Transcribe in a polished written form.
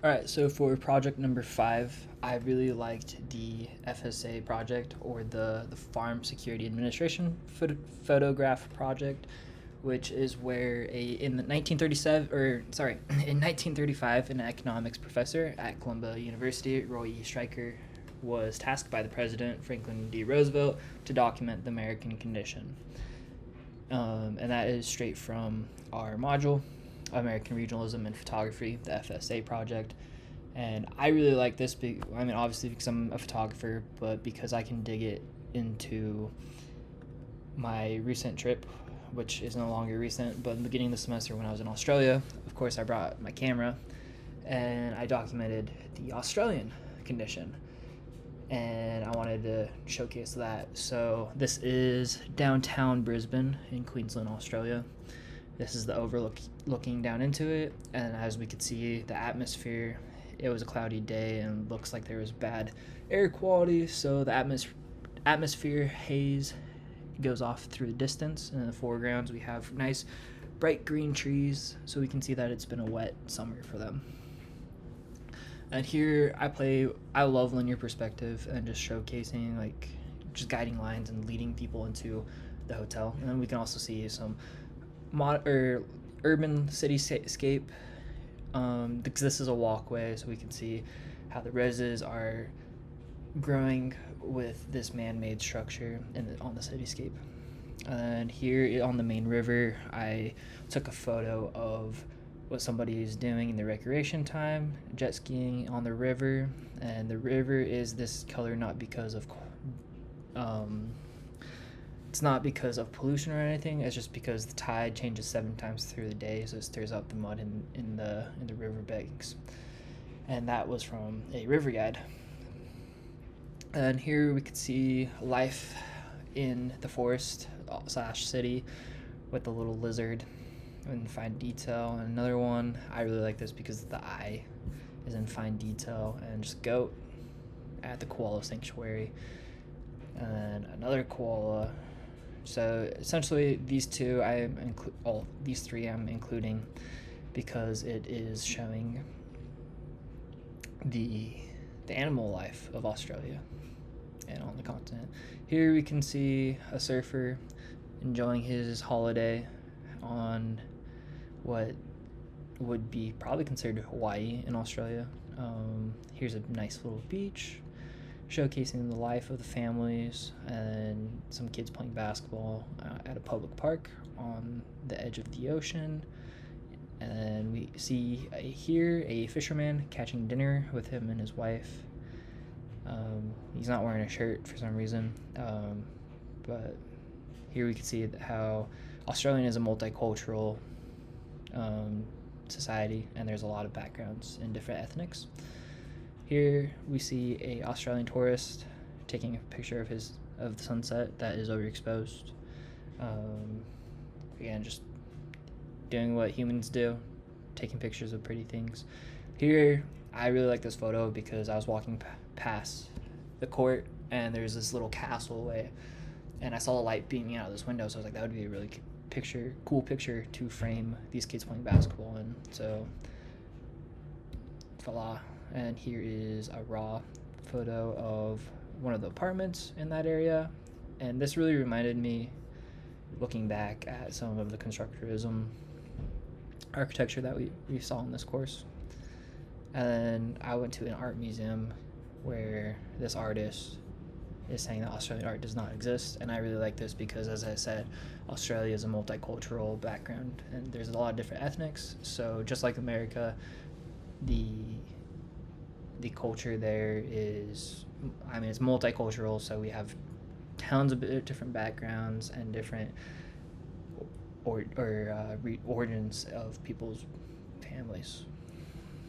All right, so for project number 5, I really liked the FSA project, or the Farm Security Administration photograph project, which is where in the 1937 or sorry in 1935 an economics professor at Columbia University, Roy E. Stryker, was tasked by the president Franklin D. Roosevelt to document the American condition, and that is straight from our module, American Regionalism and Photography, the FSA project. And I really like this, obviously because I'm a photographer, but because I can dig it into my recent trip, which is no longer recent, but in the beginning of the semester when I was in Australia, of course I brought my camera and I documented the Australian condition. And I wanted to showcase that. So this is downtown Brisbane in Queensland, Australia. This is the overlook looking down into it, and as we could see, the atmosphere, it was a cloudy day and looks like there was bad air quality, so the atmosphere haze goes off through the distance, and in the foregrounds we have nice bright green trees, so we can see that it's been a wet summer for them. And here I love linear perspective and just showcasing, like, just guiding lines and leading people into the hotel. And then we can also see some urban cityscape, because this is a walkway, so we can see how the roses are growing with this man-made structure on the cityscape. And here on the main river, I took a photo of what somebody is doing in their recreation time, jet skiing on the river. And the river is this color not because of it's not because of pollution or anything. It's just because the tide changes 7 times through the day, so it stirs up the mud in the river banks. And that was from a river guide. And here we could see life in the forest / city with the little lizard in fine detail. And another one, I really like this because the eye is in fine detail, and just goat at the koala sanctuary, and another koala. So essentially these two these three I'm including because it is showing the animal life of Australia and on the continent. Here we can see a surfer enjoying his holiday on what would be probably considered Hawaii in Australia. Here's a nice little beach showcasing the life of the families, and some kids playing basketball at a public park on the edge of the ocean. And we see here a fisherman catching dinner with him and his wife. He's not wearing a shirt for some reason, but here we can see how Australian is a multicultural society, and there's a lot of backgrounds in different ethnics. Here we see a Australian tourist taking a picture of the sunset that is overexposed. Again, just doing what humans do, taking pictures of pretty things. Here, I really like this photo because I was walking past the court, and there's this little castle way, and I saw the light beaming out of this window, so I was like, that would be a really cool picture to frame these kids playing basketball in. So, voila. And here is a raw photo of one of the apartments in that area. And this really reminded me, looking back at some of the constructivism architecture that we saw in this course. And I went to an art museum where this artist is saying that Australian art does not exist. And I really like this because, as I said, Australia is a multicultural background, and there's a lot of different ethnics. So just like America, the culture there is, it's multicultural, so we have tons of different backgrounds and different origins of people's families.